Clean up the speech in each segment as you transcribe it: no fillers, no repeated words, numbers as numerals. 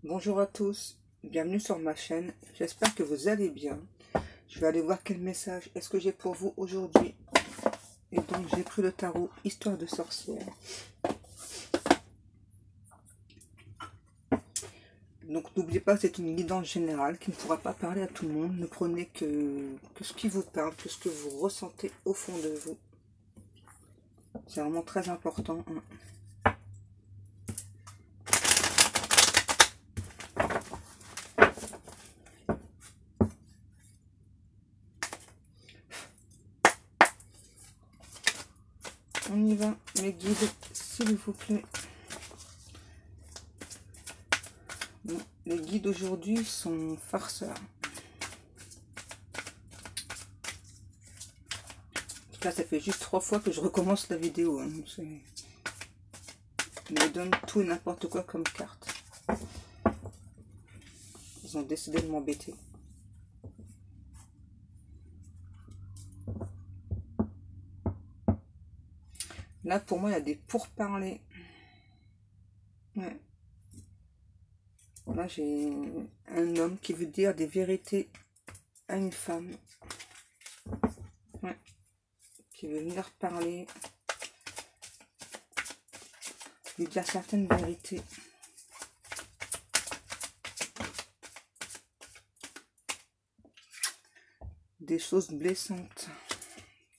Bonjour à tous, bienvenue sur ma chaîne, j'espère que vous allez bien. Je vais aller voir quel message est-ce que j'ai pour vous aujourd'hui. Et donc j'ai pris le tarot Histoire de sorcière. Donc n'oubliez pas que c'est une guidance générale qui ne pourra pas parler à tout le monde. Ne prenez que ce qui vous parle, que ce que vous ressentez au fond de vous. C'est vraiment très important. On y va, mes guides, s'il vous plaît. Bon, les guides aujourd'hui sont farceurs. Là, ça fait juste 3 fois que je recommence la vidéo. Ils me donnent tout et n'importe quoi comme carte. Ils ont décidé de m'embêter. Là, pour moi, il y a des pourparlers. Ouais. Là, j'ai un homme qui veut dire des vérités à une femme. Ouais. Qui veut venir parler. Lui dire certaines vérités. Des choses blessantes.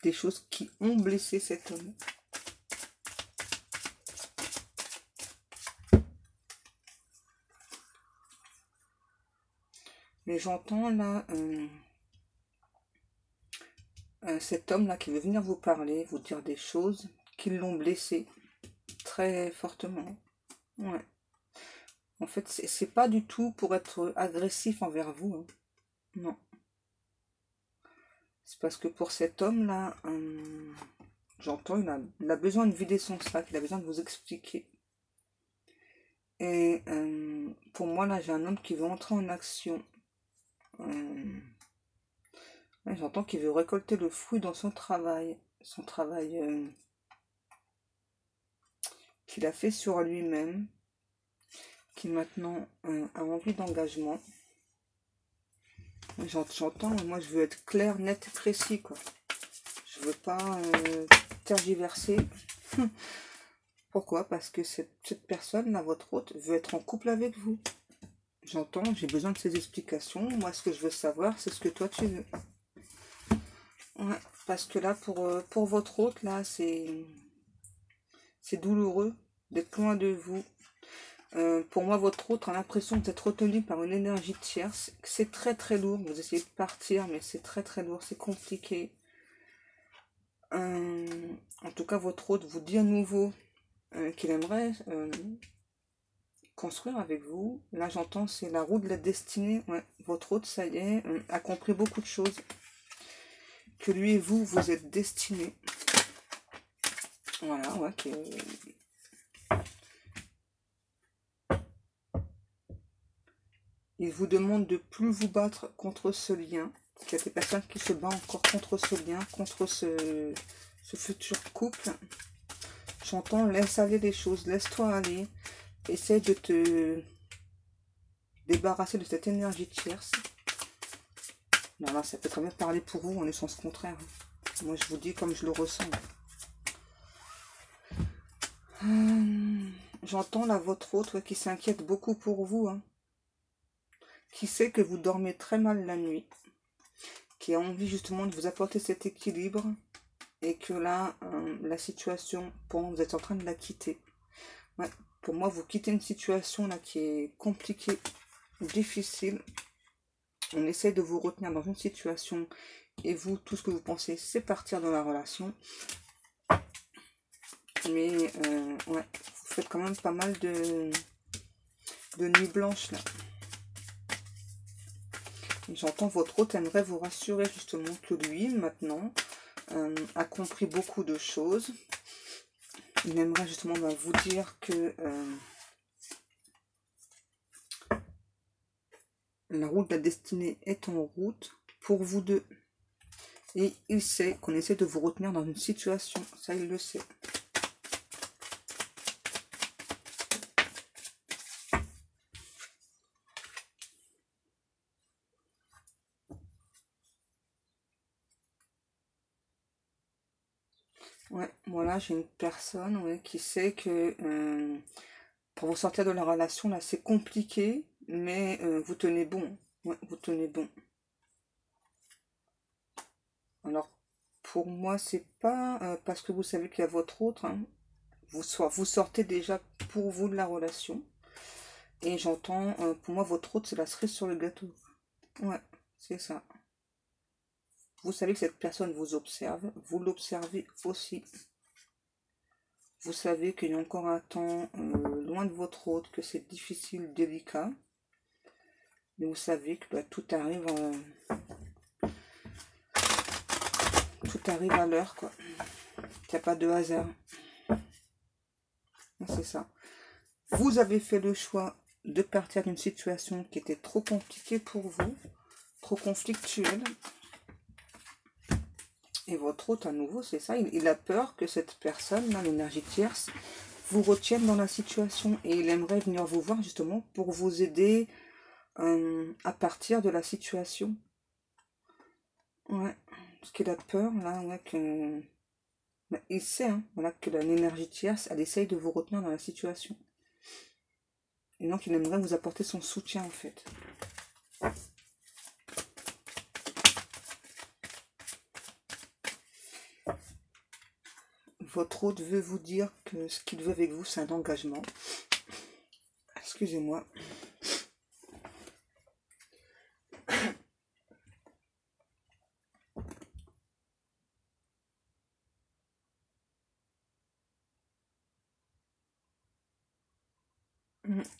Des choses qui ont blessé cet homme. Mais j'entends là cet homme là qui veut venir vous parler, vous dire des choses qui l'ont blessé très fortement. Ouais. En fait, c'est pas du tout pour être agressif envers vous. Hein. Non. C'est parce que pour cet homme là, j'entends, il a besoin de vider son sac, il a besoin de vous expliquer. Et pour moi là, j'ai un homme qui veut entrer en action. Ouais, j'entends qu'il veut récolter le fruit dans son travail qu'il a fait sur lui-même, qui maintenant a envie d'engagement. J'entends, moi je veux être clair, net et précis, quoi. Je veux pas tergiverser. Pourquoi? Parce que cette personne, là, votre hôte, veut être en couple avec vous. J'entends, j'ai besoin de ces explications. Moi, ce que je veux savoir, c'est ce que toi tu veux. Ouais, parce que là, pour votre hôte, là, c'est douloureux d'être loin de vous. Pour moi, votre hôte a l'impression d'être retenu par une énergie tierce. C'est très très lourd. Vous essayez de partir, mais c'est très très lourd. C'est compliqué. En tout cas, votre hôte vous dit à nouveau qu'il aimerait construire avec vous. Là, j'entends, c'est la roue de la destinée. Ouais, votre hôte, ça y est, a compris beaucoup de choses. Que lui et vous, vous êtes destinés. Voilà, ouais, il vous demande de plus vous battre contre ce lien. Il y a des personnes qui se battent encore contre ce lien, contre ce futur couple. J'entends, laisse aller les choses, laisse-toi aller. Essaye de te débarrasser de cette énergie tierce. Non, là, ça peut très bien parler pour vous en le sens contraire. Moi, je vous dis comme je le ressens. J'entends là votre autre qui s'inquiète beaucoup pour vous. Hein. Qui sait que vous dormez très mal la nuit. Qui a envie justement de vous apporter cet équilibre. Et que là, la situation, pour moi, vous êtes en train de la quitter. Ouais, pour moi, vous quittez une situation là qui est compliquée, difficile. On essaie de vous retenir dans une situation et vous, tout ce que vous pensez, c'est partir dans la relation. Mais ouais, vous faites quand même pas mal de nuits blanches là. J'entends votre hôte aimerait vous rassurer justement que lui, maintenant, a compris beaucoup de choses. Il aimerait justement vous dire que la route de la destinée est en route pour vous deux. Et il sait qu'on essaie de vous retenir dans une situation. Ça, il le sait. Ouais, voilà, j'ai une personne ouais, qui sait que pour vous sortir de la relation, là, c'est compliqué, mais vous tenez bon. Ouais, vous tenez bon. Alors, pour moi, c'est pas parce que vous savez qu'il y a votre autre. Hein. Vous sortez déjà pour vous de la relation. Et j'entends, pour moi, votre autre, c'est la cerise sur le gâteau. Ouais, c'est ça. Vous savez que cette personne vous observe. Vous l'observez aussi. Vous savez qu'il y a encore un temps loin de votre autre, que c'est difficile, délicat. Mais vous savez que bah, tout arrive à l'heure, quoi. Il n'y a pas de hasard. C'est ça. Vous avez fait le choix de partir d'une situation qui était trop compliquée pour vous, trop conflictuelle. Et votre hôte, à nouveau, c'est ça. Il a peur que cette personne, l'énergie tierce, vous retienne dans la situation. Et il aimerait venir vous voir justement pour vous aider à partir de la situation. Ouais. Parce qu'il a peur, là, ouais, que... Mais il sait, hein, voilà, que l'énergie tierce, elle essaye de vous retenir dans la situation. Et donc, il aimerait vous apporter son soutien, en fait. Votre hôte veut vous dire que ce qu'il veut avec vous, c'est un engagement. Excusez-moi.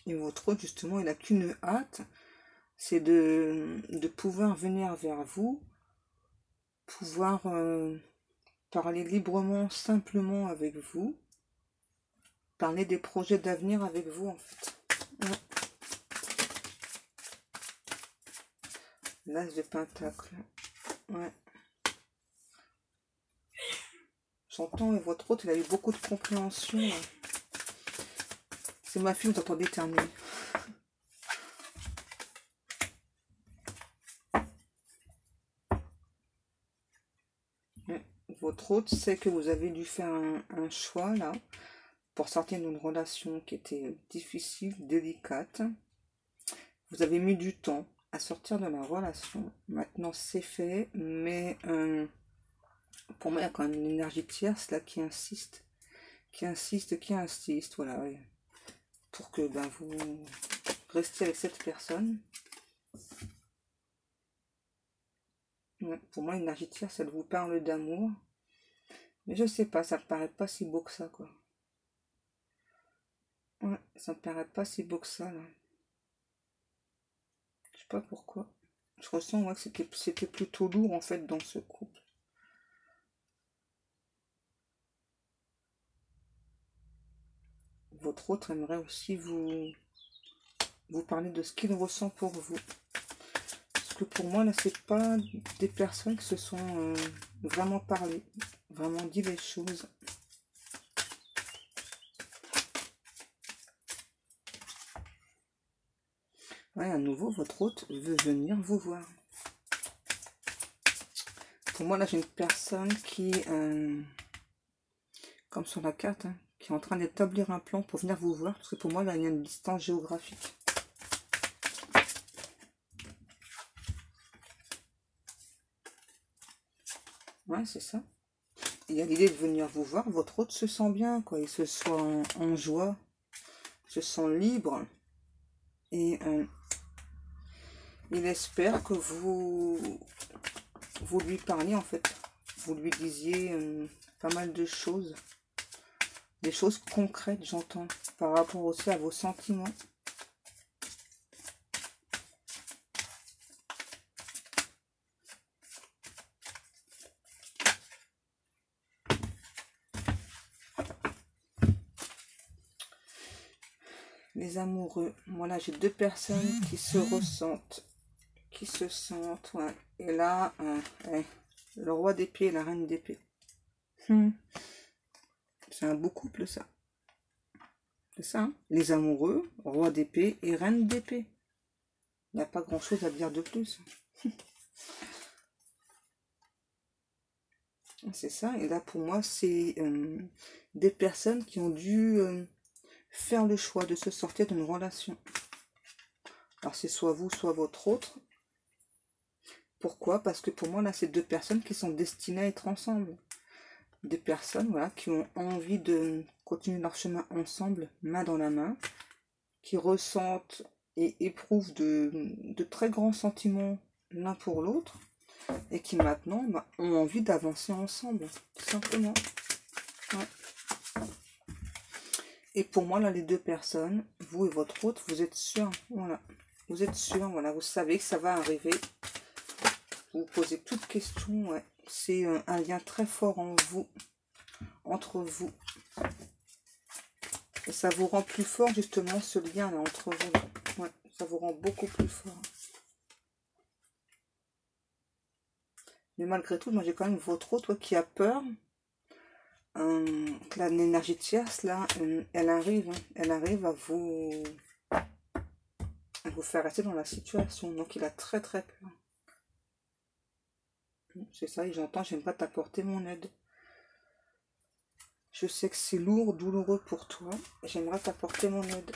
Et votre hôte, justement, il n'a qu'une hâte, c'est de pouvoir venir vers vous, pouvoir parler librement, simplement avec vous, parler des projets d'avenir avec vous, en fait. Ouais. L'as de pentacle. Ouais. J'entends, et votre hôte, il a eu beaucoup de compréhension. Ouais. C'est ma fille, vous entendez éternuer. Votre hôte sait que vous avez dû faire un choix, là, pour sortir d'une relation qui était difficile, délicate. Vous avez mis du temps à sortir de la relation. Maintenant, c'est fait, mais pour moi, il y a quand même une énergie tierce, là, qui insiste, voilà, ouais, pour que ben, vous restiez avec cette personne. Ouais, pour moi, l'énergie tierce, elle vous parle d'amour. Mais je sais pas, ça me paraît pas si beau que ça, quoi. Ouais, ça me paraît pas si beau que ça, là. Je sais pas pourquoi. Je ressens ouais, que c'était plutôt lourd, en fait, dans ce couple. Votre autre aimerait aussi vous parler de ce qu'il ressent pour vous. Parce que pour moi, là, c'est pas des personnes qui se sont vraiment parlé, vraiment dit les choses. Ouais, à nouveau, votre hôte veut venir vous voir. Pour moi, là, j'ai une personne qui, comme sur la carte, hein, qui est en train d'établir un plan pour venir vous voir. Parce que pour moi, là, il y a une distance géographique. Ouais, c'est ça. Il y a l'idée de venir vous voir. Votre hôte se sent bien, quoi. Il se sent en joie. Il se sent libre. Et il espère que vous lui parliez, en fait. Vous lui disiez pas mal de choses. Des choses concrètes, j'entends. Par rapport aussi à vos sentiments. Les amoureux. Voilà, j'ai deux personnes qui se ressentent. Qui se sentent, ouais. Et là, le roi d'épée et la reine d'épée. C'est un beau couple, ça. C'est ça, hein? Les amoureux, roi d'épée et reine d'épée. Il n'y a pas grand-chose à dire de plus. C'est ça. Et là, pour moi, c'est des personnes qui ont dû faire le choix de se sortir d'une relation. Alors, c'est soit vous, soit votre autre. Pourquoi? Parce que pour moi, là, c'est deux personnes qui sont destinées à être ensemble. Des personnes, voilà, qui ont envie de continuer leur chemin ensemble, main dans la main, qui ressentent et éprouvent de très grands sentiments l'un pour l'autre, et qui maintenant ont envie d'avancer ensemble, tout simplement. Ouais. Et pour moi, là, les deux personnes, vous et votre autre, vous êtes sûrs, voilà. Vous êtes sûrs, voilà, vous savez que ça va arriver. Vous posez toutes questions, ouais. C'est un lien très fort en vous, entre vous. Et ça vous rend plus fort, justement, ce lien-là entre vous. Ouais, ça vous rend beaucoup plus fort. Mais malgré tout, moi, j'ai quand même votre autre qui a peur. L'énergie tierce, là, elle arrive à vous faire rester dans la situation. Donc, il a très, très peur. C'est ça, et j'entends, j'aime pas t'apporter mon aide. Je sais que c'est lourd, douloureux pour toi. J'aimerais t'apporter mon aide.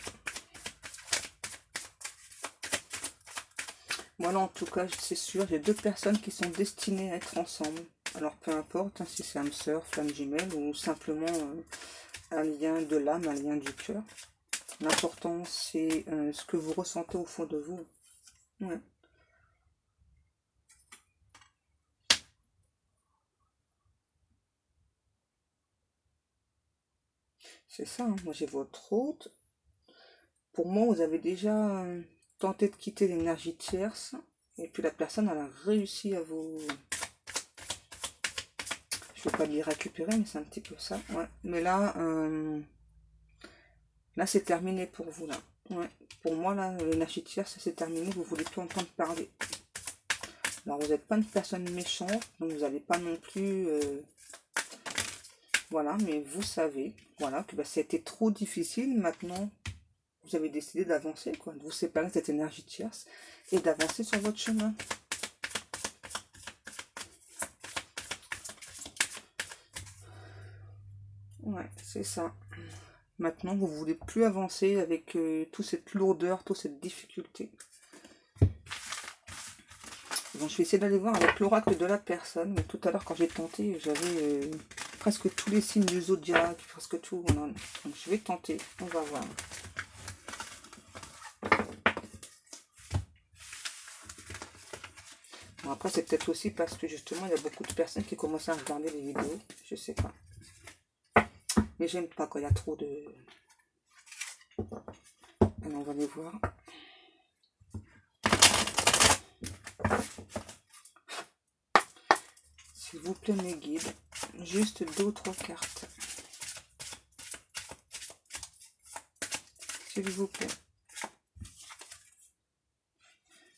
Voilà, en tout cas, c'est sûr, j'ai deux personnes qui sont destinées à être ensemble. Alors, peu importe, hein, si c'est âme sœur, flamme jumelle, ou simplement un lien de l'âme, un lien du cœur. L'important, c'est ce que vous ressentez au fond de vous. Ouais. C'est ça, hein. Moi j'ai votre hôte. Pour moi, vous avez déjà tenté de quitter l'énergie tierce. Et puis la personne, elle a réussi à vous... Je ne veux pas dire récupérer, mais c'est un petit peu ça. Ouais. Mais là, là c'est terminé pour vous. Là. Ouais. Pour moi, là, l'énergie tierce, c'est terminé. Vous ne voulez plus entendre parler. Alors, vous n'êtes pas une personne méchante. Donc, vous n'allez pas non plus... Voilà, mais vous savez, voilà, que bah, c'était trop difficile. Maintenant, vous avez décidé d'avancer, quoi, de vous séparer de cette énergie tierce et d'avancer sur votre chemin. Ouais, c'est ça. Maintenant, vous ne voulez plus avancer avec toute cette lourdeur, toute cette difficulté. Bon, je vais essayer d'aller voir avec l'oracle de la personne. Mais tout à l'heure, quand j'ai tenté, j'avais presque tous les signes du zodiaque, presque tout. Voilà. Donc, je vais tenter. On va voir. Bon, après, c'est peut-être aussi parce que justement, il y a beaucoup de personnes qui commencent à regarder les vidéos. Je sais pas. Mais j'aime pas quand il y a trop de... Alors, on va les voir. S'il vous plaît, mes guides. Juste 2 ou 3 cartes. S'il vous plaît.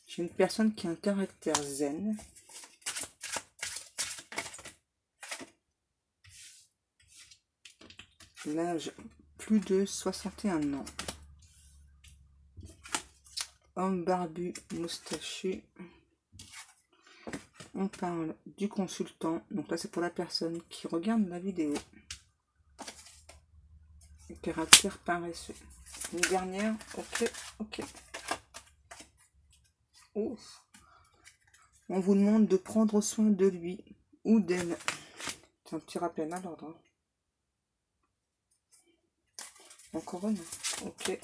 J'ai une personne qui a un caractère zen. L'âge, plus de 61 ans. Homme barbu, moustachu. On parle du consultant. Donc là, c'est pour la personne qui regarde la vidéo. Caractère paresseux. Une dernière. Ok, ok. Ouf. On vous demande de prendre soin de lui ou d'elle. C'est un petit rappel à l'ordre. Encore une. Ok.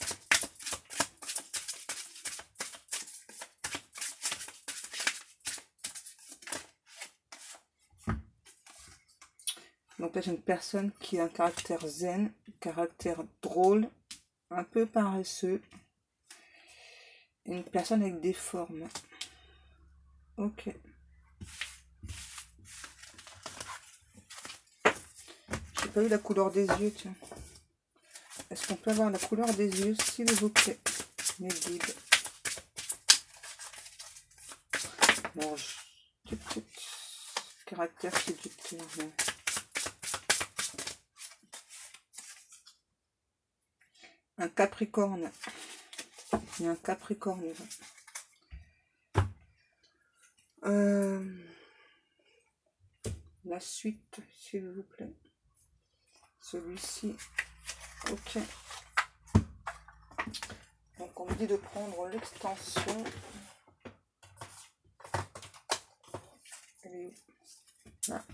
Donc là, j'ai une personne qui a un caractère zen, caractère drôle, un peu paresseux. Une personne avec des formes. Ok. J'ai pas eu la couleur des yeux, tiens. Est-ce qu'on peut avoir la couleur des yeux, s'il vous plaît, mes guides? Bon, caractère séducteur. Un capricorne. Il y a un capricorne. La suite, s'il vous plaît. Celui-ci. Ok. Donc on me dit de prendre l'extension. Elle est où? Là.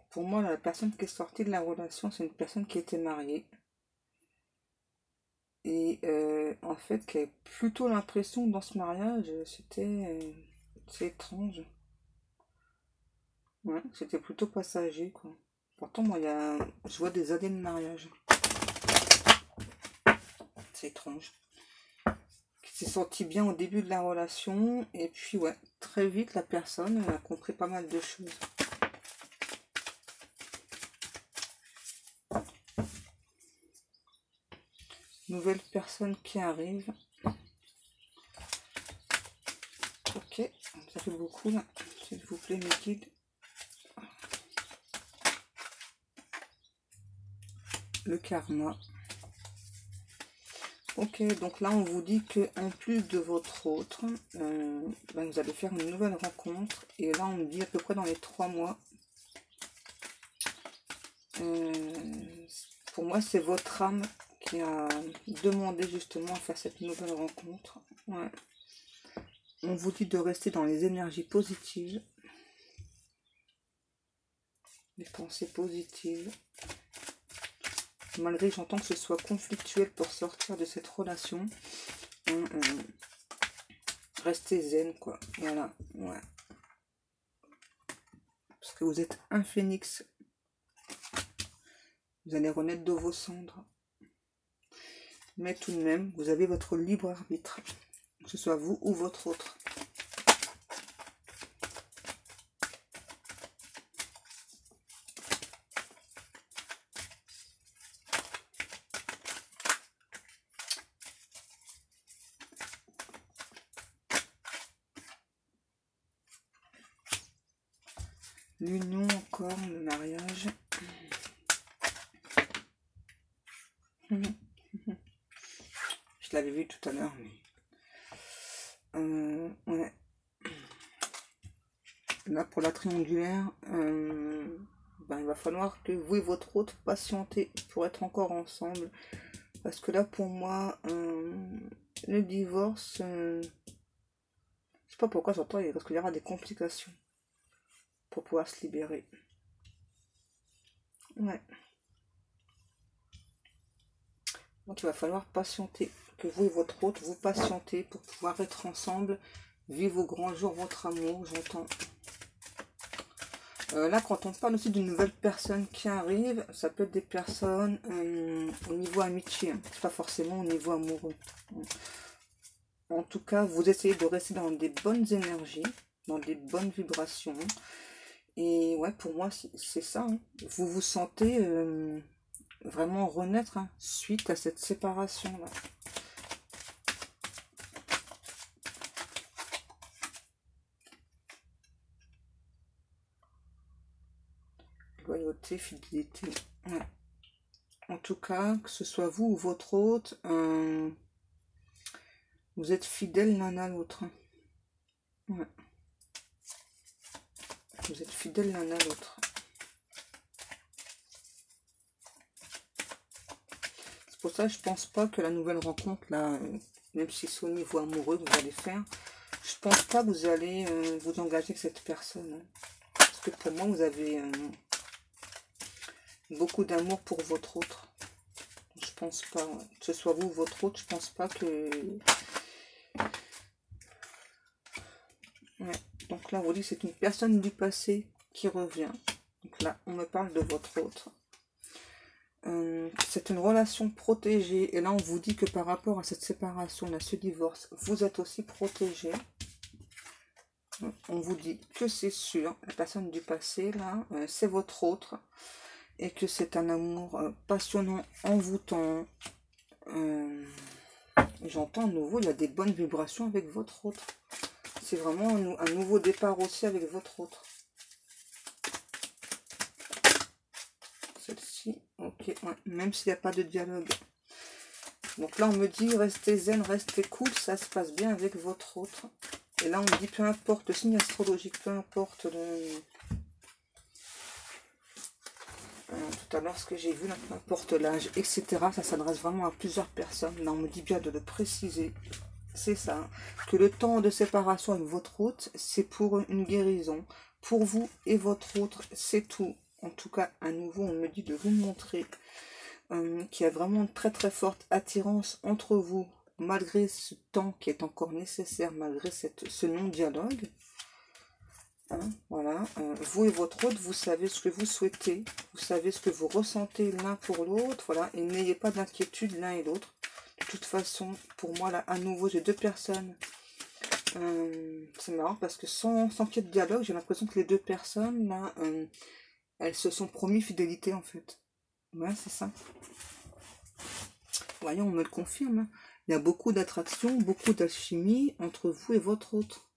Pour moi, la personne qui est sortie de la relation, c'est une personne qui était mariée. Et en fait, qui avait plutôt l'impression que dans ce mariage, c'est étrange. Ouais, c'était plutôt passager, quoi. Pourtant, moi, je vois des années de mariage. C'est étrange. Qui s'est senti bien au début de la relation. Et puis, ouais, très vite, la personne a compris pas mal de choses. Nouvelle personne qui arrive. Ok, ça fait beaucoup là. S'il vous plaît, mes guides. Le karma. Ok, donc là on vous dit que en plus de votre autre, vous allez faire une nouvelle rencontre. Et là on me dit à peu près dans les 3 mois. Pour moi c'est votre âme qui a demandé justement à faire cette nouvelle rencontre. Ouais. On vous dit de rester dans les énergies positives. Les pensées positives. Malgré que j'entends que ce soit conflictuel pour sortir de cette relation. Restez zen, quoi. Voilà, ouais. Parce que vous êtes un phénix. Vous allez renaître de vos cendres. Mais tout de même, vous avez votre libre arbitre. Que ce soit vous ou votre autre. L'union encore, le mariage. Je l'avais vu tout à l'heure, mais... ouais. Là, pour la triangulaire, il va falloir que vous et votre autre patientez pour être encore ensemble. Parce que là, pour moi, le divorce, je sais pas pourquoi j'entends, parce qu'il y aura des complications pour pouvoir se libérer. Ouais. Donc, il va falloir patienter. Que vous et votre autre, vous patientez pour pouvoir être ensemble. Vivre au grand jour votre amour, j'entends. Là, quand on parle aussi d'une nouvelle personne qui arrive, ça peut être des personnes au niveau amitié, hein. C'est pas forcément au niveau amoureux. En tout cas, vous essayez de rester dans des bonnes énergies, dans des bonnes vibrations. Et ouais, pour moi, c'est ça. Hein. Vous vous sentez vraiment renaître suite à cette séparation-là. Loyauté, fidélité. Ouais. En tout cas, que ce soit vous ou votre hôte, vous êtes fidèles l'un à l'autre. Ouais. Vous êtes fidèles l'un à l'autre. C'est pour ça que je pense pas que la nouvelle rencontre, là, même si c'est au niveau amoureux que vous allez faire, je pense pas que vous allez vous engager avec cette personne. Hein. Parce que pour moi, vous avez beaucoup d'amour pour votre autre. Je pense pas, que ce soit vous ou votre autre, je pense pas que... Ouais. Donc là, on vous dit que c'est une personne du passé qui revient. Donc là, on me parle de votre autre. C'est une relation protégée. Et là, on vous dit que par rapport à cette séparation, à ce divorce, vous êtes aussi protégé. On vous dit que c'est sûr, la personne du passé, là, c'est votre autre. Et que c'est un amour passionnant, envoûtant. J'entends à nouveau, il y a des bonnes vibrations avec votre autre. C'est vraiment un nouveau départ aussi avec votre autre. Celle-ci, ok, ouais, même s'il n'y a pas de dialogue. Donc là, on me dit, restez zen, restez cool, ça se passe bien avec votre autre. Et là, on me dit, peu importe le signe astrologique, peu importe le... tout à l'heure, ce que j'ai vu, là, peu importe l'âge, etc. Ça s'adresse vraiment à plusieurs personnes. Là, on me dit bien de le préciser. C'est ça, que le temps de séparation avec votre hôte, c'est pour une guérison. Pour vous et votre autre, c'est tout. En tout cas, à nouveau, on me dit de vous montrer qu'il y a vraiment une très très forte attirance entre vous, malgré ce temps qui est encore nécessaire, malgré ce non-dialogue. Voilà, vous et votre autre, vous savez ce que vous souhaitez, vous savez ce que vous ressentez l'un pour l'autre, voilà, et n'ayez pas d'inquiétude l'un et l'autre. De toute façon, pour moi, là, à nouveau, j'ai deux personnes. C'est marrant parce que sans qu'il y ait de dialogue, j'ai l'impression que les deux personnes, là, elles se sont promis fidélité, en fait. Ouais, c'est ça. Voyons, on me le confirme. Hein. Il y a beaucoup d'attraction, beaucoup d'alchimie entre vous et votre autre.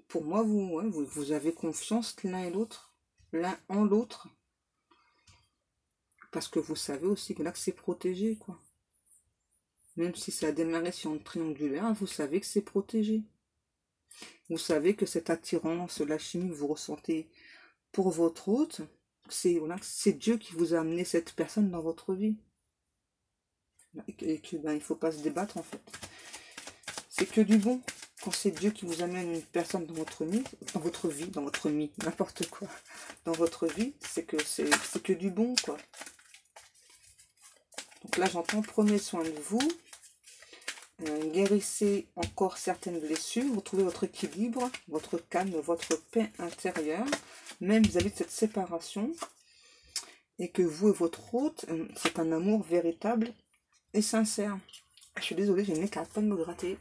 Pour moi, vous avez confiance l'un et l'autre, l'un en l'autre. Parce que vous savez aussi que là, que c'est protégé, quoi. Même si ça a démarré sur une triangulaire, vous savez que c'est protégé. Vous savez que cette attirance, la chimie que vous ressentez pour votre hôte, c'est voilà, Dieu qui vous a amené cette personne dans votre vie. Et que ben, il ne faut pas se débattre en fait. C'est que du bon. Quand c'est Dieu qui vous amène une personne dans votre vie, n'importe quoi, dans votre vie, c'est que du bon, quoi. Donc là, j'entends, prenez soin de vous, guérissez encore certaines blessures, retrouvez votre équilibre, votre calme, votre paix intérieure, même vis-à-vis de cette séparation, et que vous et votre hôte, c'est un amour véritable et sincère. Je suis désolée, j'ai le nez qui arrête pas de me gratter.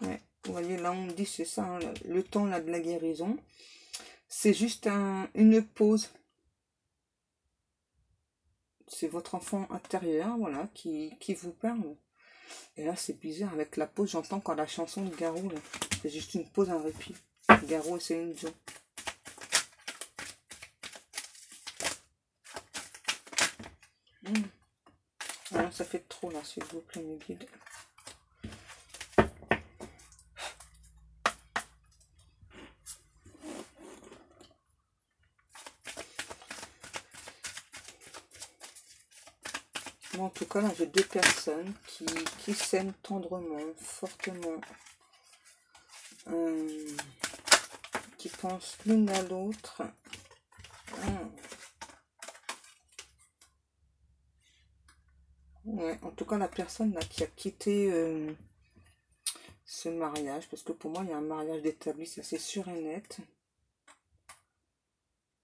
Ouais, vous voyez, là on me dit c'est ça, hein, le temps là de la guérison. C'est juste une pause. C'est votre enfant intérieur, voilà, qui vous parle. Et là, c'est bizarre, avec la pause, j'entends quand la chanson de Garou, là. C'est juste une pause, un répit. Garou et Céline Dion. Alors, ça fait trop, là, s'il vous plaît, mes guides. Bon, en tout cas, là, j'ai deux personnes qui s'aiment tendrement, fortement. Qui pensent l'une à l'autre. Ouais, en tout cas, la personne là, qui a quitté ce mariage, parce que pour moi, il y a un mariage d'établi, ça c'est sûr et net.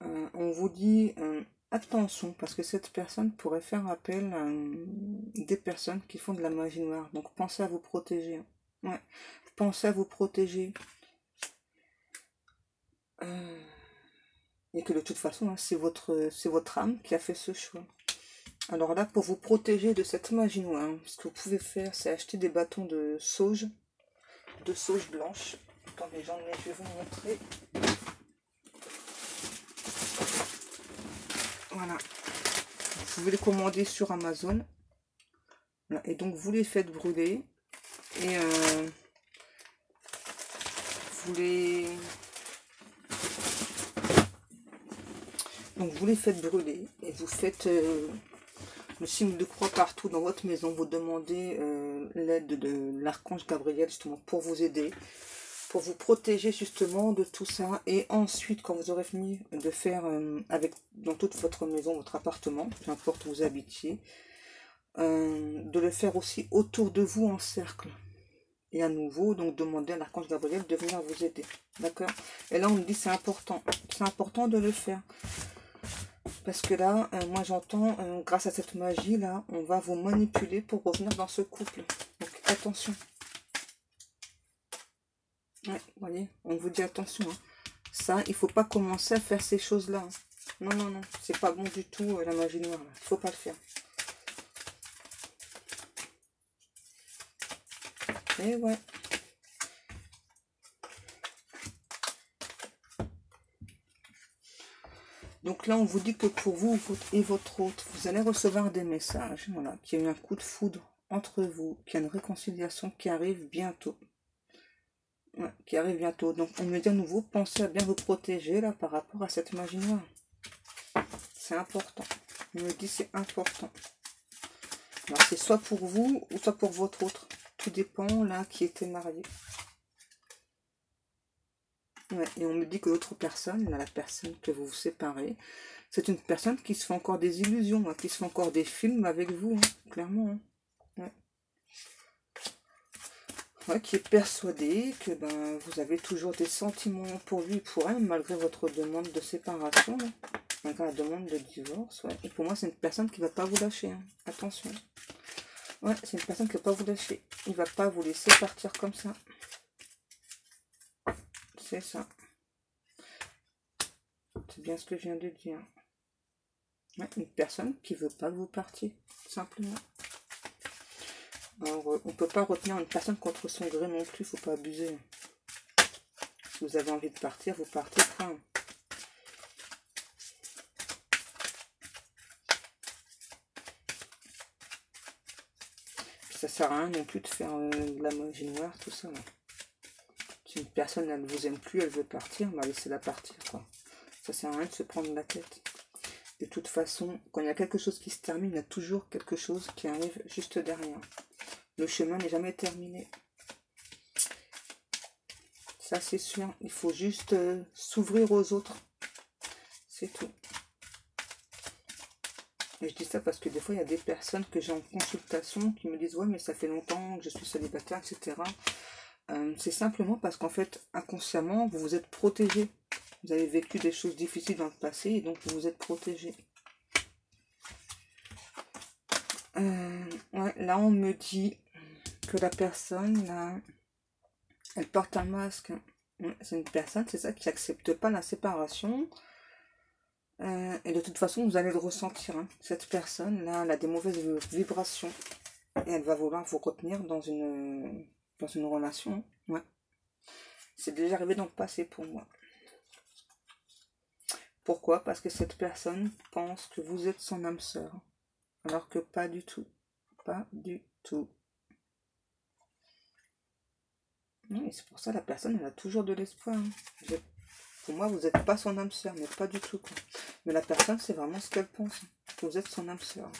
On vous dit attention, parce que cette personne pourrait faire appel à des personnes qui font de la magie noire. Donc, pensez à vous protéger. Ouais, pensez à vous protéger. Et que de toute façon, hein, c'est votre âme qui a fait ce choix. Alors là, pour vous protéger de cette magie noire, ce que vous pouvez faire, c'est acheter des bâtons de sauge blanche. Attendez, j'en ai, je vais vous montrer. Voilà. Vous pouvez les commander sur Amazon. Voilà. Et donc, vous les faites brûler. Et vous les... Donc, vous les faites brûler. Et vous faites... le signe de croix partout dans votre maison, vous demandez l'aide de l'archange Gabriel justement pour vous aider, pour vous protéger justement de tout ça. Et ensuite, quand vous aurez fini de faire dans toute votre maison, votre appartement, peu importe où vous habitiez, de le faire aussi autour de vous en cercle. Et à nouveau, donc demander à l'archange Gabriel de venir vous aider. D'accord? Et là, on me dit c'est important de le faire. Parce que là, moi j'entends, grâce à cette magie-là, on va vous manipuler pour revenir dans ce couple. Donc attention. Ouais, vous voyez, on vous dit attention. Hein. Ça, il faut pas commencer à faire ces choses-là. Hein. Non, non, non, c'est pas bon du tout, la magie noire. Là. Il faut pas le faire. Et ouais. Donc là, on vous dit que pour vous et votre hôte, vous allez recevoir des messages, voilà, qu'il y a eu un coup de foudre entre vous, qu'il y a une réconciliation qui arrive bientôt. Ouais, qui arrive bientôt. Donc, on me dit à nouveau, pensez à bien vous protéger, là, par rapport à cette magie noire. C'est important. On me dit, c'est important. Alors, c'est soit pour vous, ou soit pour votre autre. Tout dépend, là, qui était marié. Ouais, et on me dit que l'autre personne, là, la personne que vous vous séparez, c'est une personne qui se fait encore des illusions, hein, qui se fait encore des films avec vous, hein, clairement. Hein. Ouais. Ouais, qui est persuadé que ben, vous avez toujours des sentiments pour lui et pour elle, malgré votre demande de séparation, là, malgré la demande de divorce. Ouais. Et pour moi, c'est une personne qui ne va pas vous lâcher. Hein. Attention. Ouais, c'est une personne qui ne va pas vous lâcher. Il ne va pas vous laisser partir comme ça. C'est ça. C'est bien ce que je viens de dire. Ouais, une personne qui ne veut pas que vous partiez, simplement. Alors, on ne peut pas retenir une personne contre son gré non plus, il ne faut pas abuser. Si vous avez envie de partir, vous partez pas. Ça sert à rien non plus de faire de la magie noire, tout ça. Là. Si une personne, elle ne vous aime plus, elle veut partir, bah laissez-la partir, quoi. Ça sert à rien de se prendre la tête. De toute façon, quand il y a quelque chose qui se termine, il y a toujours quelque chose qui arrive juste derrière. Le chemin n'est jamais terminé. Ça, c'est sûr. Il faut juste s'ouvrir aux autres. C'est tout. Et je dis ça parce que des fois, il y a des personnes que j'ai en consultation qui me disent « Ouais, mais ça fait longtemps que je suis célibataire, etc. » C'est simplement parce qu'en fait, inconsciemment, vous vous êtes protégé. Vous avez vécu des choses difficiles dans le passé et donc vous vous êtes protégé. Ouais, là, on me dit que la personne, là, elle porte un masque. C'est une personne, c'est ça, qui n'accepte pas la séparation. Et de toute façon, vous allez le ressentir. Hein. Cette personne-là, elle a des mauvaises vibrations. Et elle va vouloir vous retenir dans une relation. Ouais. C'est déjà arrivé dans le passé pour moi. Pourquoi? Parce que cette personne pense que vous êtes son âme sœur. Alors que pas du tout. Pas du tout. Et c'est pour ça que la personne, elle a toujours de l'espoir. Hein. Pour moi, vous n'êtes pas son âme sœur, mais pas du tout. Quoi. Mais la personne, c'est vraiment ce qu'elle pense. Que vous êtes son âme sœur.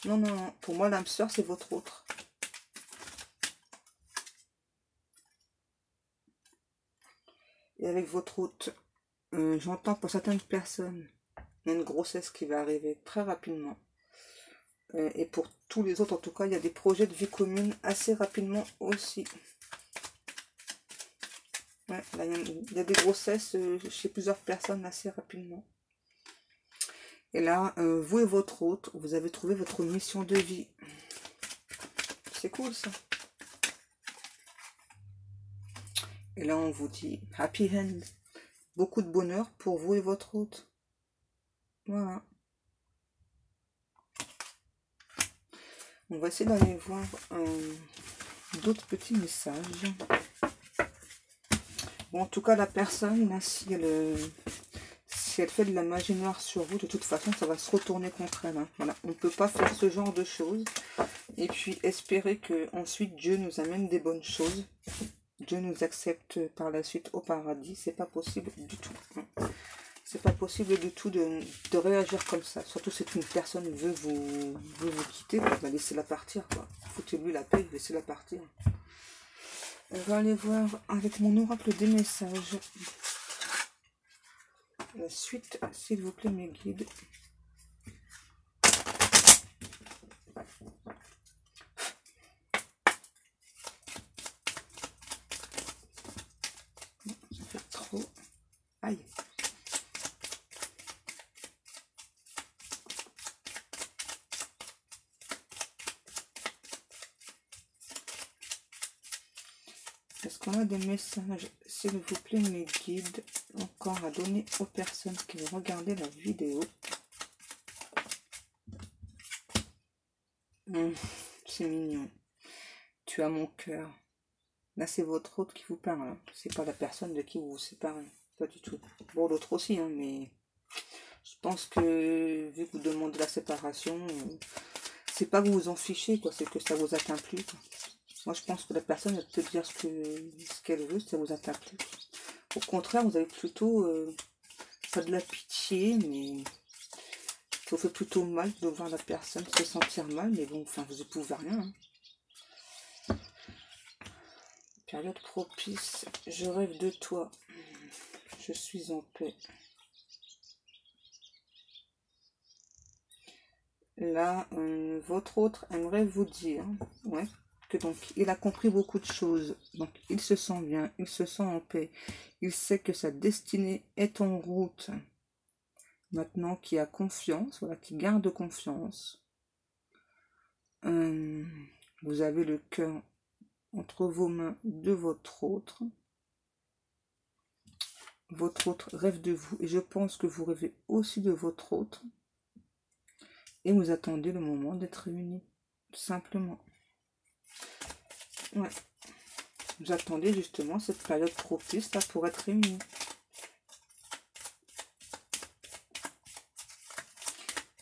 Non, non, non. Pour moi, l'âme sœur, c'est votre autre. Et avec votre autre, j'entends pour certaines personnes, il y a une grossesse qui va arriver très rapidement. Et pour tous les autres, en tout cas, il y a des projets de vie commune assez rapidement aussi. Ouais, là, il y a des grossesses chez plusieurs personnes assez rapidement. Et là, vous et votre hôte, vous avez trouvé votre mission de vie. C'est cool ça. Et là, on vous dit happy end. Beaucoup de bonheur pour vous et votre hôte. Voilà. On va essayer d'aller voir d'autres petits messages. Bon, en tout cas, la personne, là, si elle fait de la magie noire sur vous, de toute façon, ça va se retourner contre elle. Hein. Voilà. On ne peut pas faire ce genre de choses. Et puis, espérer que ensuite Dieu nous amène des bonnes choses. Dieu nous accepte par la suite au paradis. C'est pas possible du tout. C'est pas possible du tout de réagir comme ça. Surtout si une personne veut vous quitter, bah, laissez-la partir. Foutez-lui la paix, laissez-la partir. On va aller voir avec mon oracle des messages. La suite, s'il vous plaît, mes guides. Ça fait trop. Aïe. Est-ce qu'on a des messages, s'il vous plaît, mes guides, encore à donner aux personnes qui vont regarder la vidéo? C'est mignon. Tu as mon cœur. Là, c'est votre hôte qui vous parle. Hein. C'est pas la personne de qui vous vous séparez. Pas du tout. Bon, l'autre aussi, hein, mais je pense que vu que vous demandez la séparation, c'est pas que vous vous en fichez, quoi. C'est que ça vous atteint plus, quoi. Moi, je pense que la personne elle peut dire ce qu'elle veut, ça vous atteint plus. Au contraire, vous avez plutôt pas de la pitié, mais ça vous fait plutôt mal de voir la personne se sentir mal, mais bon, enfin, vous ne pouvez rien. Hein. Période propice, je rêve de toi, je suis en paix. Là, votre autre aimerait vous dire, ouais, que donc il a compris beaucoup de choses, donc il se sent bien, il se sent en paix, il sait que sa destinée est en route. Maintenant, qui a confiance, voilà, qui garde confiance. Vous avez le cœur entre vos mains de votre autre. Votre autre rêve de vous et je pense que vous rêvez aussi de votre autre. Et vous attendez le moment d'être réunis, tout simplement. Ouais. Vous attendez justement cette période propice là pour être réunis.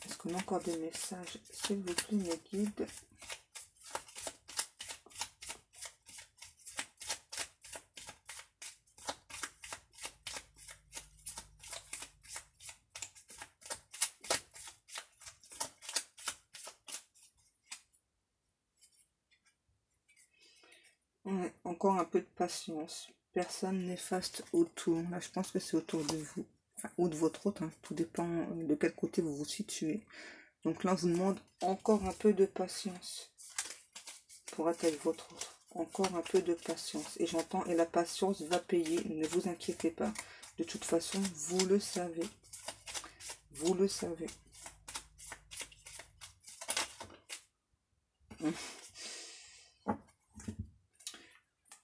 Est-ce qu'on a encore des messages, s'il vous plaît, mes guides? Ouais, encore un peu de patience. Personne néfaste autour. Là, je pense que c'est autour de vous. Enfin, ou de votre autre. Hein. Tout dépend de quel côté vous vous situez. Donc là, on vous demande encore un peu de patience pour être avec votre autre. Encore un peu de patience. Et j'entends, et la patience va payer. Ne vous inquiétez pas. De toute façon, vous le savez. Vous le savez.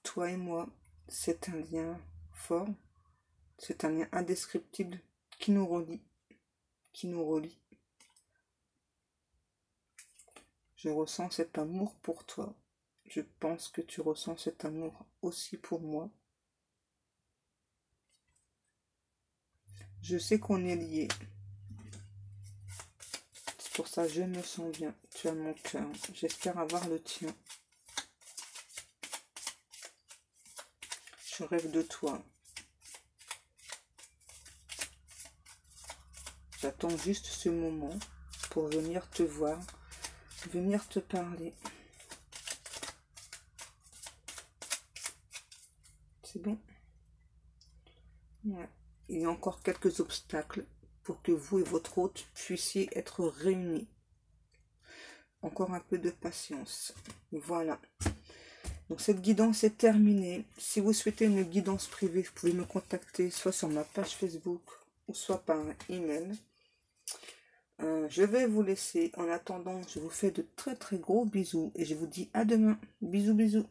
Toi et moi, c'est un lien fort. C'est un lien indescriptible qui nous relie. Qui nous relie. Je ressens cet amour pour toi. Je pense que tu ressens cet amour aussi pour moi. Je sais qu'on est liés. C'est pour ça que je me sens bien. Tu as mon cœur. J'espère avoir le tien. Je rêve de toi. J'attends juste ce moment pour venir te voir, venir te parler. C'est bon? Ouais. Il y a encore quelques obstacles pour que vous et votre hôte puissiez être réunis. Encore un peu de patience. Voilà. Donc cette guidance est terminée. Si vous souhaitez une guidance privée, vous pouvez me contacter soit sur ma page Facebook ou soit par email. Je vais vous laisser. En attendant, je vous fais de très très gros bisous et je vous dis à demain. Bisous bisous.